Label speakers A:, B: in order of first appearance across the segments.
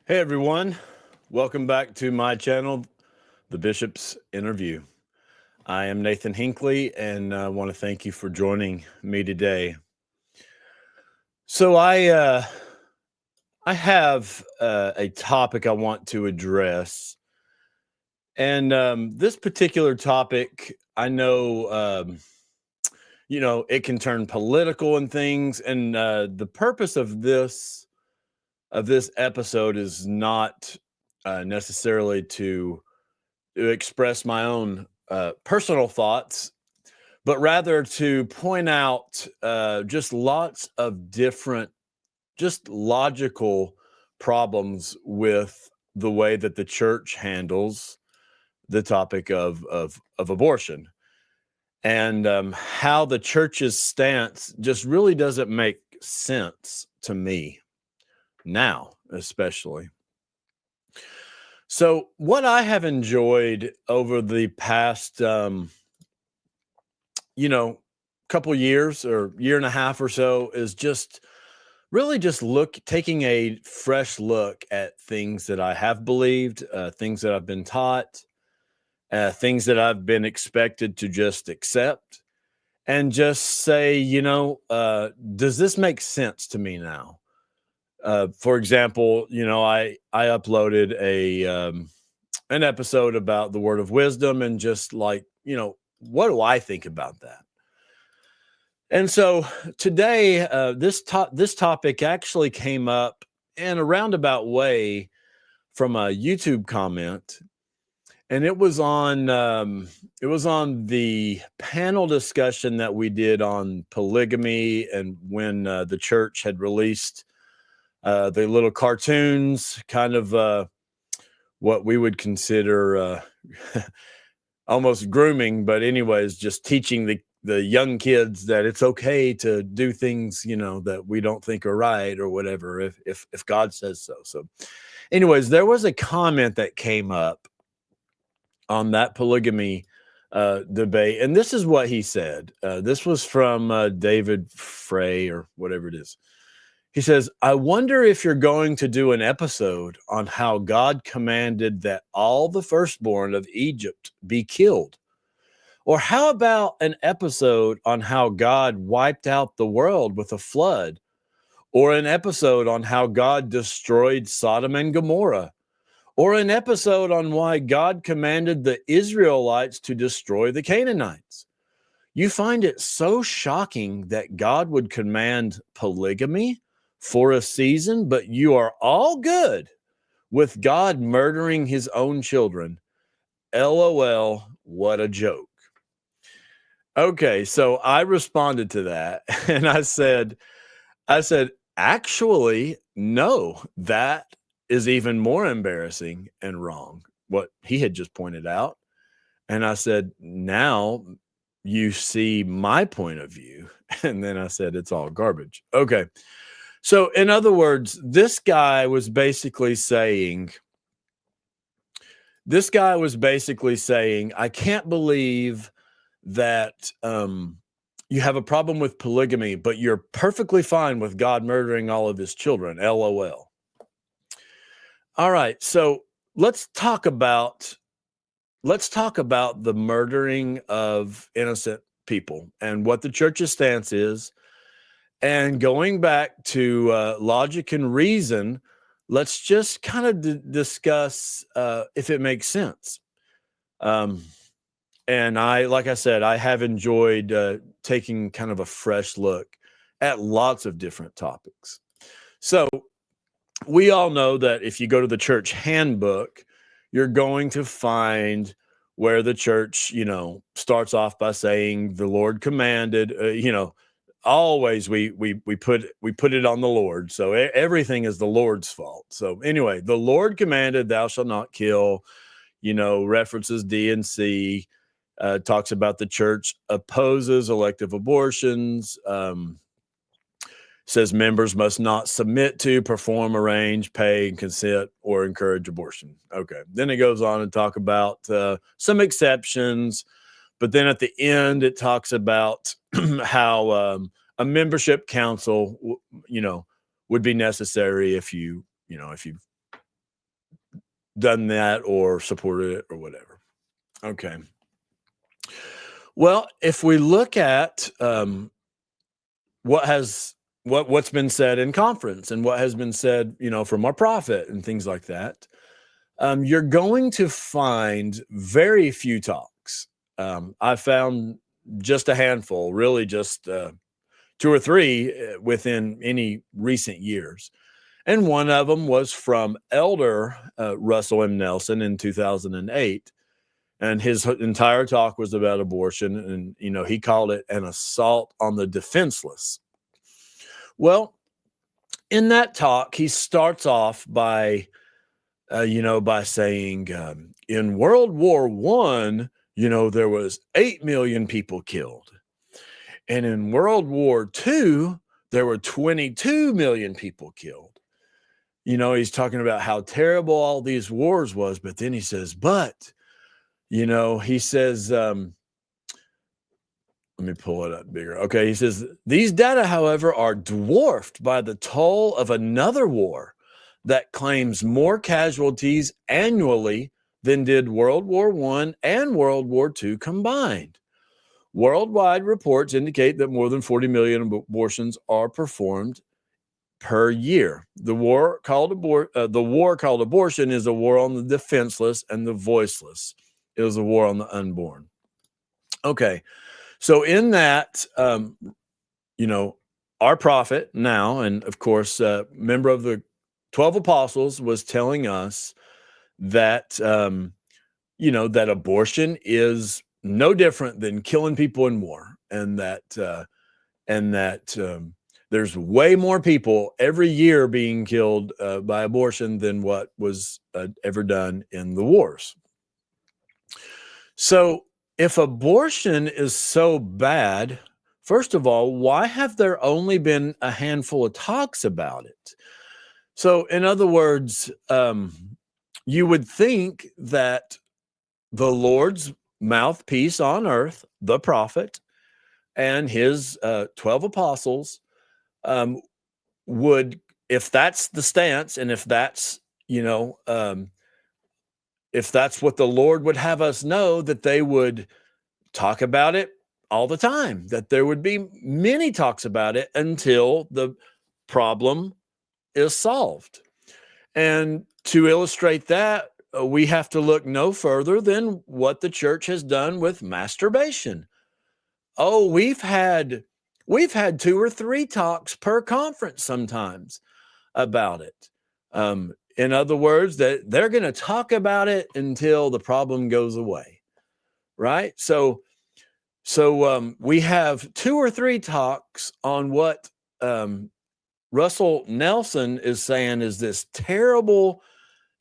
A: Hey everyone, welcome back to my channel, The Bishop's Interview. I am Nathan Hinckley and I want to thank you for joining me today. So I have a topic I want to address, and this particular topic, I know, it can turn political and things, and the purpose of this episode is not necessarily to express my own personal thoughts, but rather to point out just lots of different, just logical problems with the way that the church handles the topic of abortion, and how the church's stance just really doesn't make sense to me now, especially. So, what I have enjoyed over the past, couple years or year and a half or so is just really just taking a fresh look at things that I have believed, things that I've been taught, things that I've been expected to just accept, and just say, does this make sense to me now? For example, I uploaded an episode about the word of wisdom, and just like, what do I think about that? And so today, this topic actually came up in a roundabout way from a YouTube comment, and it was on the panel discussion that we did on polygamy, and when the church had released the little cartoons, kind of what we would consider almost grooming, but anyways, just teaching the young kids that it's okay to do things, that we don't think are right or whatever, if God says so. So anyways, there was a comment that came up on that polygamy debate, and this is what he said. This was from David Frey or whatever it is. He says, I wonder if you're going to do an episode on how God commanded that all the firstborn of Egypt be killed. Or how about an episode on how God wiped out the world with a flood? Or an episode on how God destroyed Sodom and Gomorrah? Or an episode on why God commanded the Israelites to destroy the Canaanites? You find it so shocking that God would command polygamy for a season, but you are all good with God murdering his own children. LOL, what a joke. Okay, so I responded to that and I said, actually, no, that is even more embarrassing and wrong, what he had just pointed out. And I said, now you see my point of view. And then I said, it's all garbage. Okay. So, in other words, this guy was basically saying, I can't believe that you have a problem with polygamy, but you're perfectly fine with God murdering all of his children. LOL. All right. So let's talk about the murdering of innocent people and what the church's stance is. And going back to logic and reason, let's just kind of discuss if it makes sense. Um, and like I said, I have enjoyed taking kind of a fresh look at lots of different topics. So we all know that if you go to the church handbook, you're going to find where the church, starts off by saying the Lord commanded, always we put it on the Lord. So everything is the Lord's fault. So anyway, the Lord commanded, thou shalt not kill, references D and C, talks about the church opposes elective abortions, says members must not submit to, perform, arrange, pay, consent, or encourage abortion. Okay. Then it goes on to talk about some exceptions, but then at the end it talks about how a membership council, would be necessary if you done that or supported it or whatever. Okay. Well, if we look at what's been said in conference and what has been said, from our prophet and things like that, you're going to find very few talks. I found just a handful, really just two or three within any recent years. And one of them was from Elder Russell M. Nelson in 2008. And his entire talk was about abortion. And, he called it an assault on the defenseless. Well, in that talk, he starts off by saying in World War I, there was 8 million people killed. And in World War II, there were 22 million people killed. He's talking about how terrible all these wars was, but then he says, he says, let me pull it up bigger. Okay, he says, these data, however, are dwarfed by the toll of another war that claims more casualties annually than did World War I and World War II combined. Worldwide reports indicate that more than 40 million abortions are performed per year. The war called abortion is a war on the defenseless and the voiceless. It was a war on the unborn. Okay, so in that, our prophet now, and of course, member of the 12 apostles, was telling us that, that abortion is no different than killing people in war, and that there's way more people every year being killed by abortion than what was ever done in the wars. So if abortion is so bad, first of all, why have there only been a handful of talks about it? So in other words, you would think that the Lord's mouthpiece on earth, the prophet, and his 12 apostles would, if that's the stance, and if that's, if that's what the Lord would have us know, that they would talk about it all the time, that there would be many talks about it until the problem is solved. And to illustrate that, we have to look no further than what the church has done with masturbation. Oh, we've had 2 or 3 talks per conference sometimes about it. In other words, that they're going to talk about it until the problem goes away, right? So we have 2 or 3 talks on what Russell Nelson is saying is this terrible,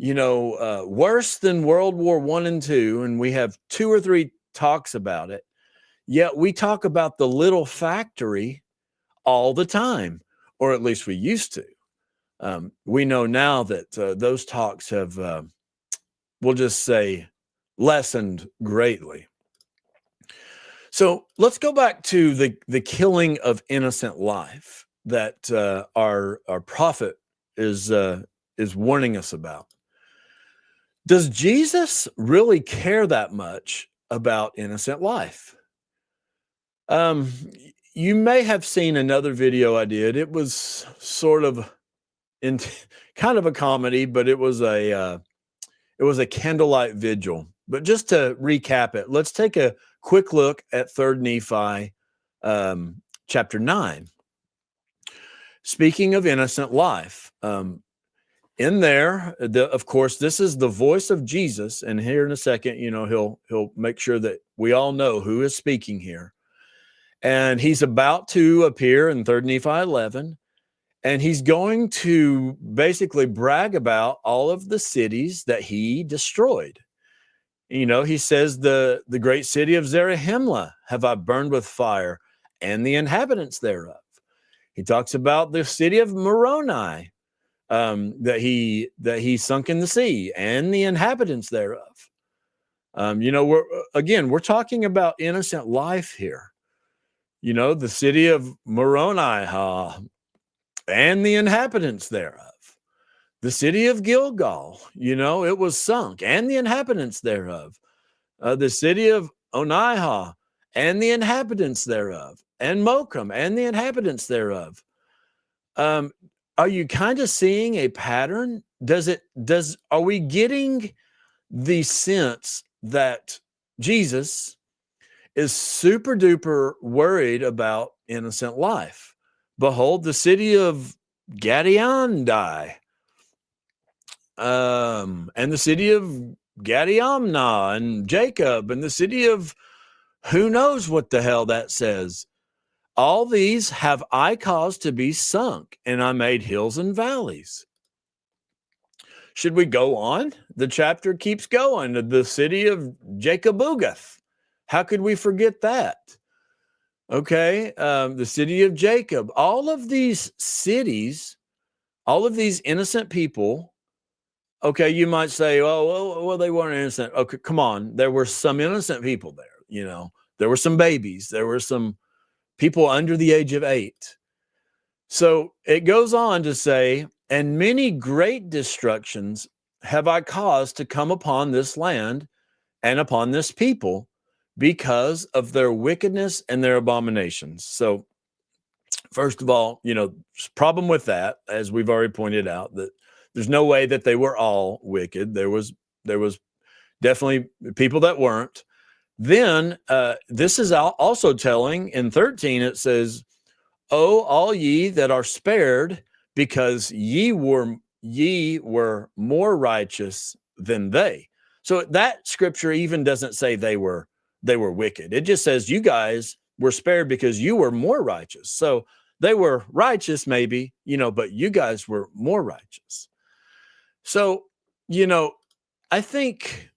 A: worse than World War I and II, and we have 2 or 3 talks about it. Yet we talk about the little factory all the time, or at least we used to. We know now that those talks have, we'll just say, lessened greatly. So let's go back to the killing of innocent life that our prophet is warning us about. Does Jesus really care that much about innocent life? You may have seen another video I did. It was sort of kind of a comedy, but it was a candlelight vigil. But just to recap it, let's take a quick look at 3rd Nephi chapter 9. Speaking of innocent life, in there, of course, this is the voice of Jesus, and here in a second, he'll make sure that we all know who is speaking here. And he's about to appear in 3rd Nephi 11, and he's going to basically brag about all of the cities that he destroyed. He says the great city of Zarahemla have I burned with fire, and the inhabitants thereof. He talks about the city of Moroni that he sunk in the sea, and the inhabitants thereof. We're talking about innocent life here. The city of Moroni and the inhabitants thereof. The city of Gilgal, it was sunk, and the inhabitants thereof. The city of Onihah, and the inhabitants thereof, and Mokum, and the inhabitants thereof. Are you kind of seeing a pattern? Are we getting the sense that Jesus is super duper worried about innocent life? Behold, the city of Gadiandai, and the city of Gadiamna and Jacob, and the city of who knows what the hell that says. All these have I caused to be sunk, and I made hills and valleys. Should we go on? The chapter keeps going. The city of Jacobugath. How could we forget that? Okay, the city of Jacob. All of these cities, all of these innocent people. Okay, you might say, oh, well, they weren't innocent. Okay, come on. There were some innocent people there. There were some babies. There were some people under the age of 8. So it goes on to say, and many great destructions have I caused to come upon this land and upon this people because of their wickedness and their abominations. So first of all, problem with that, as we've already pointed out, that there's no way that they were all wicked. There was definitely people that weren't. Then this is also telling in 13, it says, "O all ye that are spared, because ye were more righteous than they." So that scripture even doesn't say they were wicked. It just says you guys were spared because you were more righteous. So they were righteous maybe, but you guys were more righteous. So, I think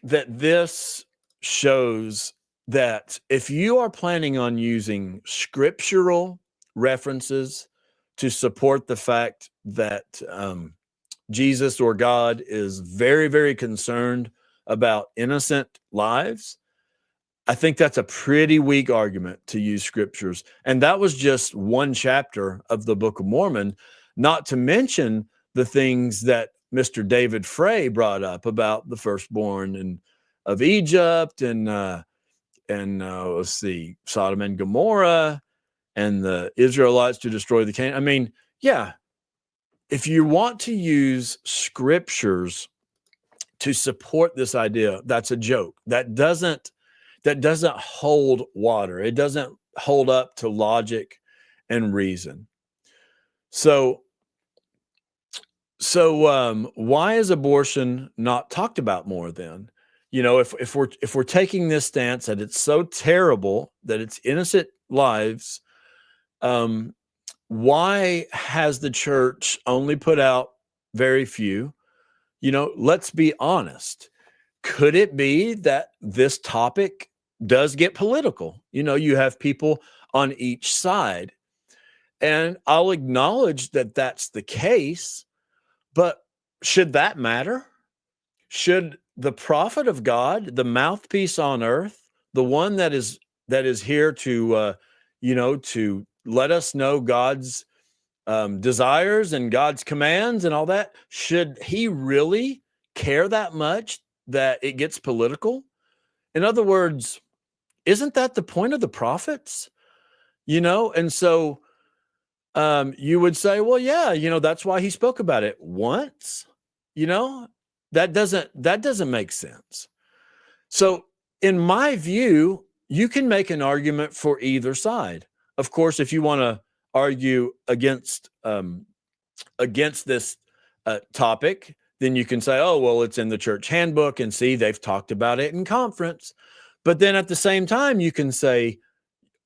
A: that this shows that if you are planning on using scriptural references to support the fact that Jesus or God is very, very concerned about innocent lives, I think that's a pretty weak argument to use scriptures. And that was just one chapter of the Book of Mormon, not to mention the things that Mr. David Frey brought up about the firstborn and of Egypt and let's see, Sodom and Gomorrah and the Israelites to destroy the Canaan. I mean, yeah, if you want to use scriptures to support this idea, that's a joke. That doesn't hold water. It doesn't hold up to logic and reason. So why is abortion not talked about more then? If we're taking this stance that it's so terrible that it's innocent lives, why has the church only put out very few? Let's be honest. Could it be that this topic does get political? You have people on each side, and I'll acknowledge that that's the case. But should that matter? Should the prophet of God, the mouthpiece on earth, the one that is here to, to let us know God's desires and God's commands and all that, should he really care that much that it gets political? In other words, isn't that the point of the prophets? And so you would say, well, yeah, that's why he spoke about it once. That doesn't make sense. So in my view, you can make an argument for either side. Of course, if you want to argue against this topic, then you can say, oh, well, it's in the church handbook, and see, they've talked about it in conference. But then at the same time, you can say,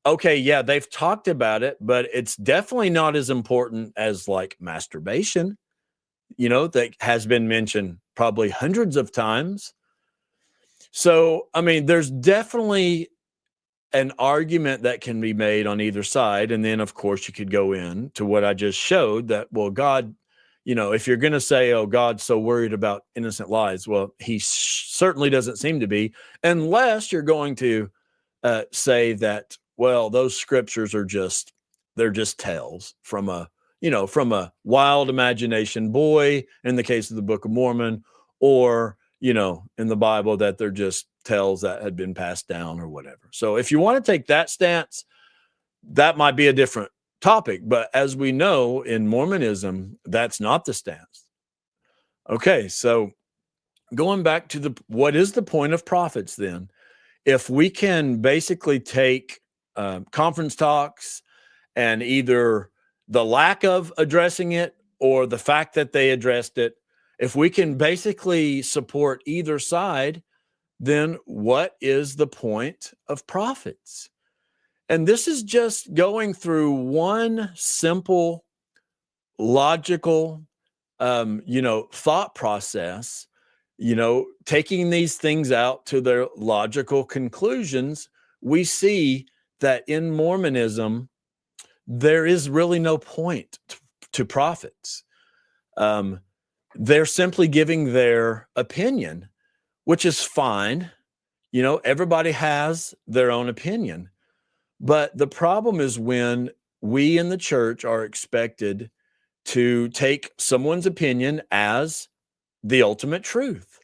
A: okay, yeah, they've talked about it, but it's definitely not as important as like masturbation, that has been mentioned probably hundreds of times. So, I mean, there's definitely an argument that can be made on either side. And then, of course, you could go into what I just showed that, well, God, if you're going to say, oh, God's so worried about innocent lives, well, he certainly doesn't seem to be, unless you're going to say that, well, those scriptures are they're just tales from a from a wild imagination boy in the case of the Book of Mormon, or, in the Bible that they're just tales that had been passed down or whatever. So if you want to take that stance, that might be a different topic. But as we know in Mormonism, that's not the stance. Okay, so going back to what is the point of prophets then? If we can basically take conference talks and either the lack of addressing it or the fact that they addressed it, if we can basically support either side, then what is the point of prophets? And this is just going through one simple, logical, thought process, taking these things out to their logical conclusions. We see that in Mormonism, there is really no point to prophets. They're simply giving their opinion, which is fine. Everybody has their own opinion. But the problem is when we in the church are expected to take someone's opinion as the ultimate truth.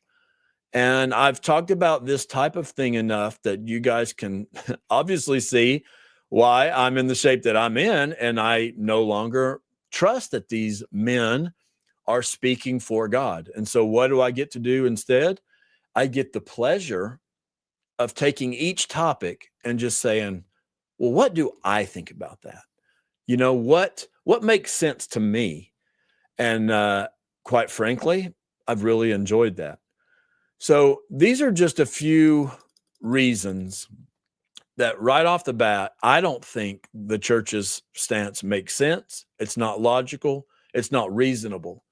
A: And I've talked about this type of thing enough that you guys can obviously see why I'm in the shape that I'm in. And I no longer trust that these men are speaking for God. And so what do I get to do instead? I get the pleasure of taking each topic and just saying, well, what do I think about that? What makes sense to me? And quite frankly, I've really enjoyed that. So these are just a few reasons that right off the bat, I don't think the church's stance makes sense. It's not logical. It's not reasonable.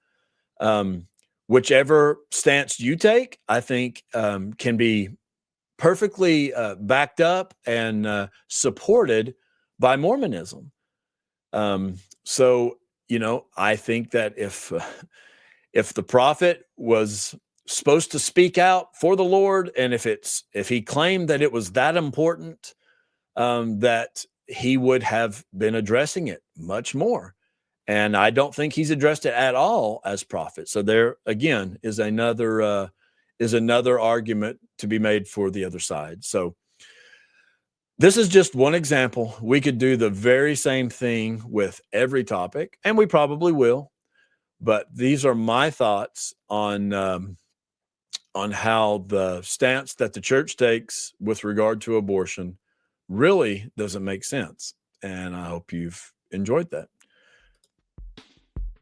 A: Whichever stance you take, I think can be perfectly backed up and supported by Mormonism. So, I think that if the prophet was supposed to speak out for the Lord, and if he claimed that it was that important, that he would have been addressing it much more. And I don't think he's addressed it at all as prophet. So there again is another argument to be made for the other side. So this is just one example. We could do the very same thing with every topic, and we probably will. But these are my thoughts on how the stance that the church takes with regard to abortion really doesn't make sense. And I hope you've enjoyed that.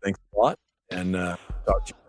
A: Thanks a lot, and talk to you.